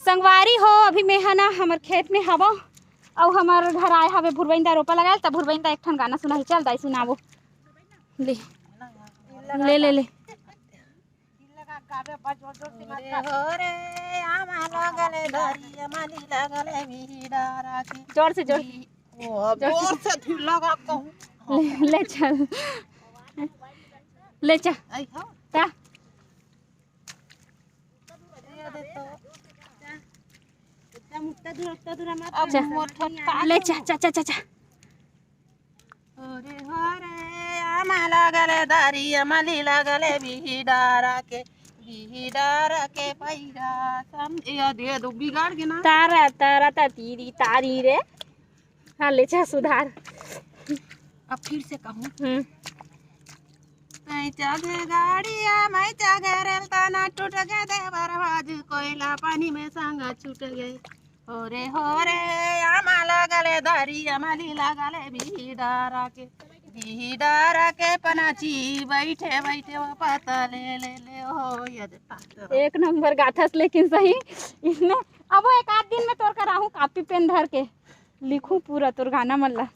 संगवारी हो अभी मैं है ना हमार खेत में हवा और हमार घर आए हवे भुरबैंदा रोपा लगाए तब भुरबैंदा एक ठन गाना सुना चल दाई सुनाबो ले ले ले ले जोर से ले चल ले चल ले चा चा चा चा अरे हरे आमा लागले दारी अमली लागले बिडारा के पैरा सम ये दे दो बिगाड़ के ना तारा तारा तीरी तारी रे हाँ ले चा सुधार अब फिर से कहूँ मैं चाहे गाड़िया मैं चाहे रेल तना टूट गए दे बरवाज कोयला पानी में सांगा छूट गए होरे आमा लागले दारी अमली लागले बिडारा के पनाची बैठे बैठे वो पता ले हो यद एक नंबर गाथस लेकिन सही इसने अब एक आध दिन में तोर कराहूँ कापी पेन धर के लिखूं पूरा तोर गाना मल्ला।